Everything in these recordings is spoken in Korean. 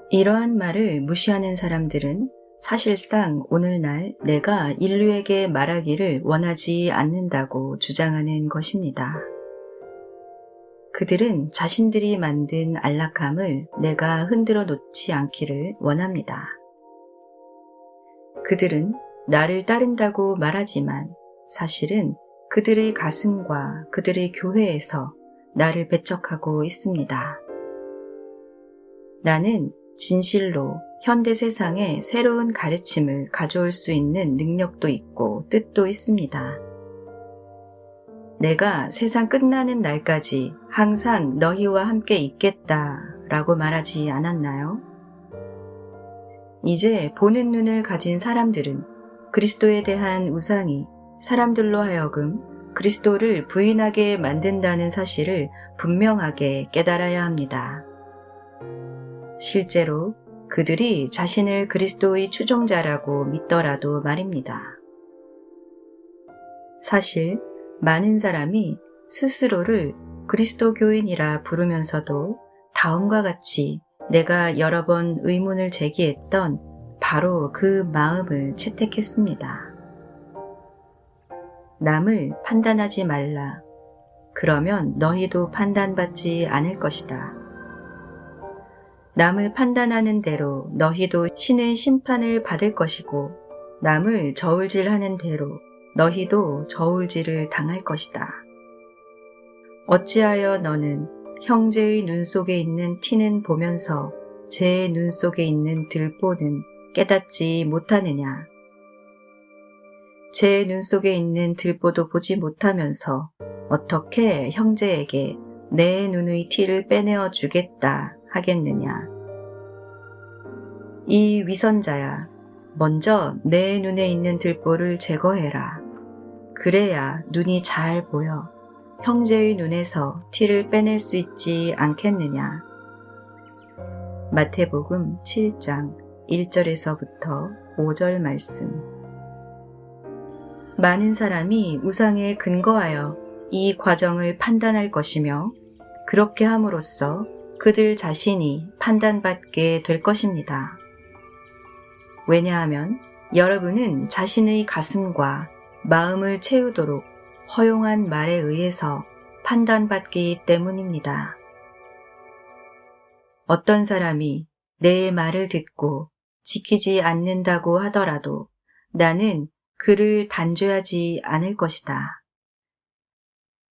이러한 말을 무시하는 사람들은 사실상 오늘날 내가 인류에게 말하기를 원하지 않는다고 주장하는 것입니다. 그들은 자신들이 만든 안락함을 내가 흔들어 놓지 않기를 원합니다. 그들은 나를 따른다고 말하지만 사실은 그들의 가슴과 그들의 교회에서 나를 배척하고 있습니다. 나는 진실로 현대 세상에 새로운 가르침을 가져올 수 있는 능력도 있고 뜻도 있습니다. 내가 세상 끝나는 날까지 항상 너희와 함께 있겠다라고 말하지 않았나요? 이제 보는 눈을 가진 사람들은 그리스도에 대한 우상이 사람들로 하여금 그리스도를 부인하게 만든다는 사실을 분명하게 깨달아야 합니다. 실제로 그들이 자신을 그리스도의 추종자라고 믿더라도 말입니다. 사실 많은 사람이 스스로를 그리스도교인이라 부르면서도 다음과 같이 내가 여러 번 의문을 제기했던 바로 그 마음을 채택했습니다. 남을 판단하지 말라. 그러면 너희도 판단받지 않을 것이다. 남을 판단하는 대로 너희도 신의 심판을 받을 것이고 남을 저울질하는 대로 너희도 저울질을 당할 것이다. 어찌하여 너는 형제의 눈 속에 있는 티는 보면서 제 눈 속에 있는 들보는 깨닫지 못하느냐? 제 눈 속에 있는 들보도 보지 못하면서 어떻게 형제에게 내 눈의 티를 빼내어 주겠다 하겠느냐? 이 위선자야, 먼저 내 눈에 있는 들보를 제거해라. 그래야 눈이 잘 보여 형제의 눈에서 티를 빼낼 수 있지 않겠느냐? 마태복음 7장 1절에서부터 5절 말씀. 많은 사람이 우상에 근거하여 이 과정을 판단할 것이며 그렇게 함으로써 그들 자신이 판단받게 될 것입니다. 왜냐하면 여러분은 자신의 가슴과 마음을 채우도록 허용한 말에 의해서 판단받기 때문입니다. 어떤 사람이 내 말을 듣고 지키지 않는다고 하더라도 나는 그를 단죄하지 않을 것이다.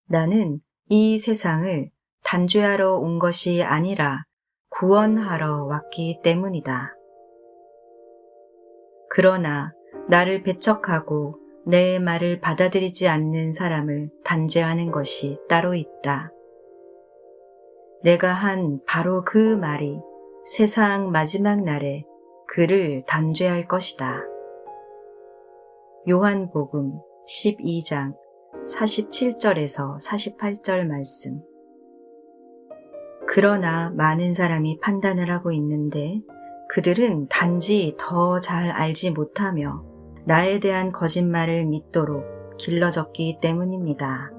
나는 이 세상을 단죄하러 온 것이 아니라 구원하러 왔기 때문이다. 그러나 나를 배척하고 내 말을 받아들이지 않는 사람을 단죄하는 것이 따로 있다. 내가 한 바로 그 말이 세상 마지막 날에 그를 단죄할 것이다. 요한복음 12장 47절에서 48절 말씀. 그러나 많은 사람이 판단을 하고 있는데 그들은 단지 더 잘 알지 못하며 나에 대한 거짓말을 믿도록 길러졌기 때문입니다.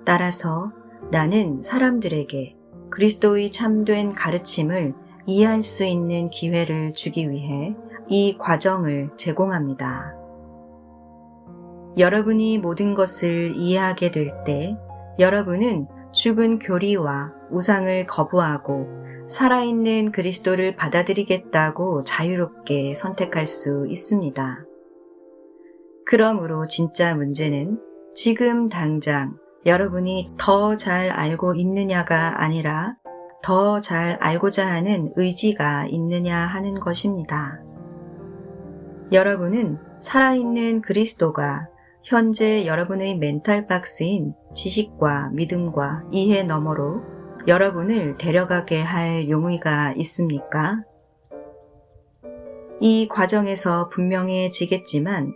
따라서 나는 사람들에게 그리스도의 참된 가르침을 이해할 수 있는 기회를 주기 위해 이 과정을 제공합니다. 여러분이 모든 것을 이해하게 될 때 여러분은 죽은 교리와 우상을 거부하고 살아있는 그리스도를 받아들이겠다고 자유롭게 선택할 수 있습니다. 그러므로 진짜 문제는 지금 당장 여러분이 더 잘 알고 있느냐가 아니라 더 잘 알고자 하는 의지가 있느냐 하는 것입니다. 여러분은 살아있는 그리스도가 현재 여러분의 멘탈 박스인 지식과 믿음과 이해 너머로 여러분을 데려가게 할 용의가 있습니까? 이 과정에서 분명해지겠지만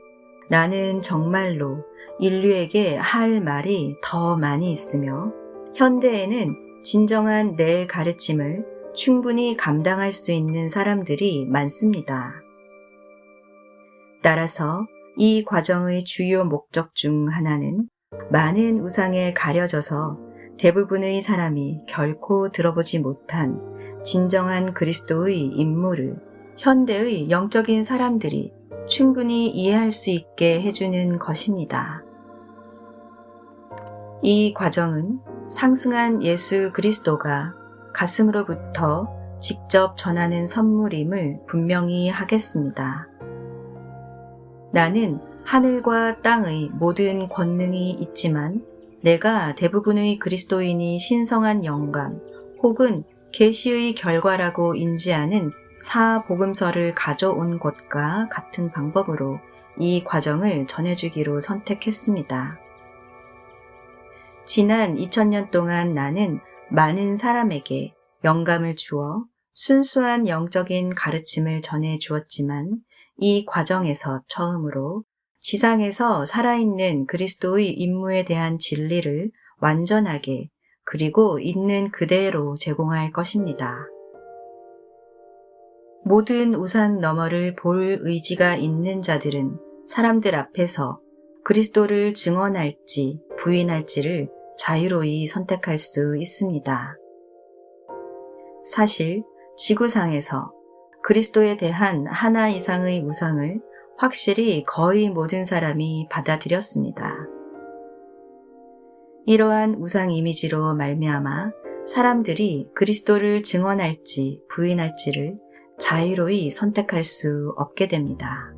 나는 정말로 인류에게 할 말이 더 많이 있으며 현대에는 진정한 내 가르침을 충분히 감당할 수 있는 사람들이 많습니다. 따라서 이 과정의 주요 목적 중 하나는 많은 우상에 가려져서 대부분의 사람이 결코 들어보지 못한 진정한 그리스도의 임무를 현대의 영적인 사람들이 충분히 이해할 수 있게 해주는 것입니다. 이 과정은 상승한 예수 그리스도가 가슴으로부터 직접 전하는 선물임을 분명히 하겠습니다. 나는 하늘과 땅의 모든 권능이 있지만 내가 대부분의 그리스도인이 신성한 영감 혹은 계시의 결과라고 인지하는 사복음서를 가져온 것과 같은 방법으로 이 과정을 전해주기로 선택했습니다. 지난 2000년 동안 나는 많은 사람에게 영감을 주어 순수한 영적인 가르침을 전해 주었지만 이 과정에서 처음으로 지상에서 살아있는 그리스도의 임무에 대한 진리를 완전하게 그리고 있는 그대로 제공할 것입니다. 모든 우상 너머를 볼 의지가 있는 자들은 사람들 앞에서 그리스도를 증언할지 부인할지를 자유로이 선택할 수 있습니다. 사실 지구상에서 그리스도에 대한 하나 이상의 우상을 확실히 거의 모든 사람이 받아들였습니다. 이러한 우상 이미지로 말미암아 사람들이 그리스도를 증언할지 부인할지를 자유로이 선택할 수 없게 됩니다.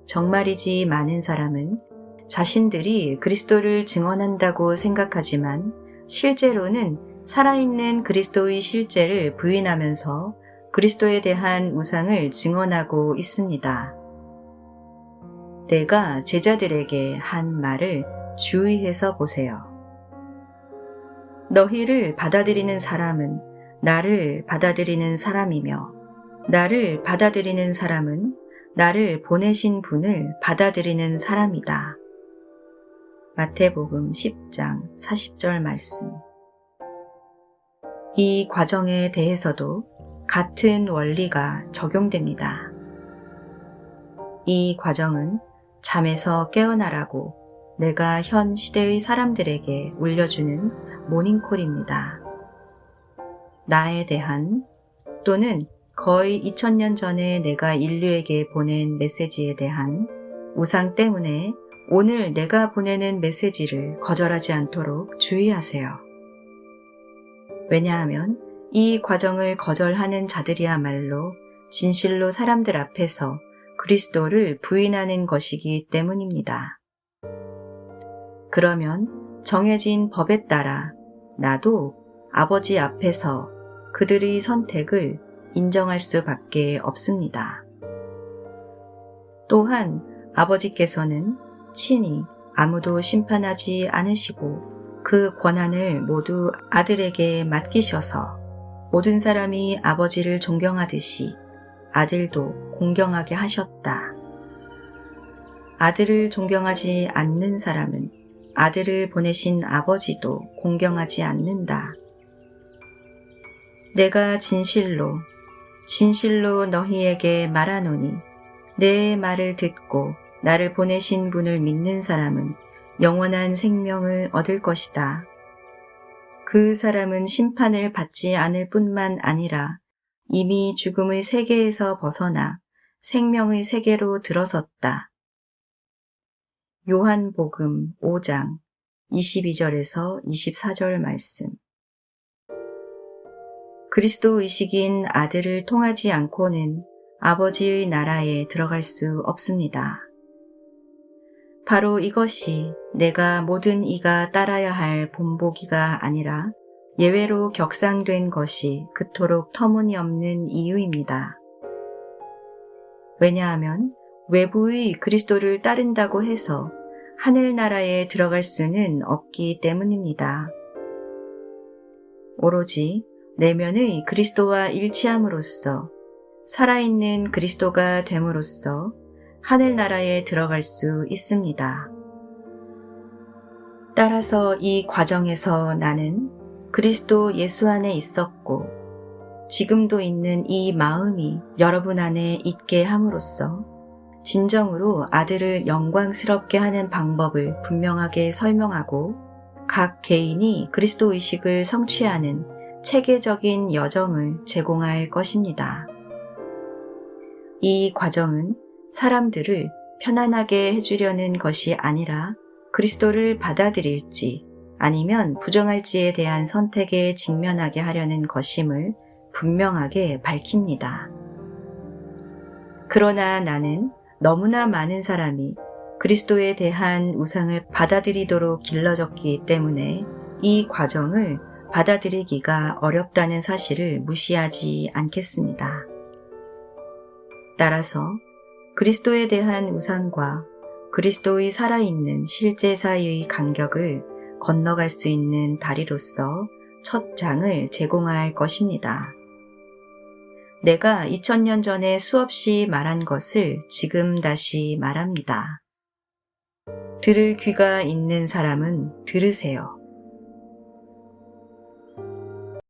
정말이지 많은 사람은 자신들이 그리스도를 증언한다고 생각하지만 실제로는 살아있는 그리스도의 실제를 부인하면서 그리스도에 대한 우상을 증언하고 있습니다. 내가 제자들에게 한 말을 주의해서 보세요. 너희를 받아들이는 사람은 나를 받아들이는 사람이며 나를 받아들이는 사람은 나를 보내신 분을 받아들이는 사람이다. 마태복음 10장 40절 말씀. 이 과정에 대해서도 같은 원리가 적용됩니다. 이 과정은 잠에서 깨어나라고 내가 현 시대의 사람들에게 울려주는 모닝콜입니다. 나에 대한 또는 거의 2000년 전에 내가 인류에게 보낸 메시지에 대한 우상 때문에 오늘 내가 보내는 메시지를 거절하지 않도록 주의하세요. 왜냐하면 이 과정을 거절하는 자들이야말로 진실로 사람들 앞에서 그리스도를 부인하는 것이기 때문입니다. 그러면 정해진 법에 따라 나도 아버지 앞에서 그들의 선택을 인정할 수밖에 없습니다. 또한 아버지께서는 친히 아무도 심판하지 않으시고 그 권한을 모두 아들에게 맡기셔서 모든 사람이 아버지를 존경하듯이 아들도 공경하게 하셨다. 아들을 존경하지 않는 사람은 아들을 보내신 아버지도 공경하지 않는다. 내가 진실로 너희에게 말하노니 내 말을 듣고 나를 보내신 분을 믿는 사람은 영원한 생명을 얻을 것이다. 그 사람은 심판을 받지 않을 뿐만 아니라 이미 죽음의 세계에서 벗어나 생명의 세계로 들어섰다. 요한복음 5장 22절에서 24절 말씀. 그리스도 의식인 아들을 통하지 않고는 아버지의 나라에 들어갈 수 없습니다. 바로 이것이 내가 모든 이가 따라야 할 본보기가 아니라 예외로 격상된 것이 그토록 터무니없는 이유입니다. 왜냐하면 외부의 그리스도를 따른다고 해서 하늘나라에 들어갈 수는 없기 때문입니다. 오로지 내면의 그리스도와 일치함으로써 살아있는 그리스도가 됨으로써 하늘나라에 들어갈 수 있습니다. 따라서 이 과정에서 나는 그리스도 예수 안에 있었고 지금도 있는 이 마음이 여러분 안에 있게 함으로써 진정으로 아들을 영광스럽게 하는 방법을 분명하게 설명하고 각 개인이 그리스도 의식을 성취하는 체계적인 여정을 제공할 것입니다. 이 과정은 사람들을 편안하게 해주려는 것이 아니라 그리스도를 받아들일지 아니면 부정할지에 대한 선택에 직면하게 하려는 것임을 분명하게 밝힙니다. 그러나 나는 너무나 많은 사람이 그리스도에 대한 우상을 받아들이도록 길러졌기 때문에 이 과정을 받아들이기가 어렵다는 사실을 무시하지 않겠습니다. 따라서 그리스도에 대한 우상과 그리스도의 살아있는 실제 사이의 간격을 건너갈 수 있는 다리로서 첫 장을 제공할 것입니다. 내가 2000년 전에 수없이 말한 것을 지금 다시 말합니다. 들을 귀가 있는 사람은 들으세요.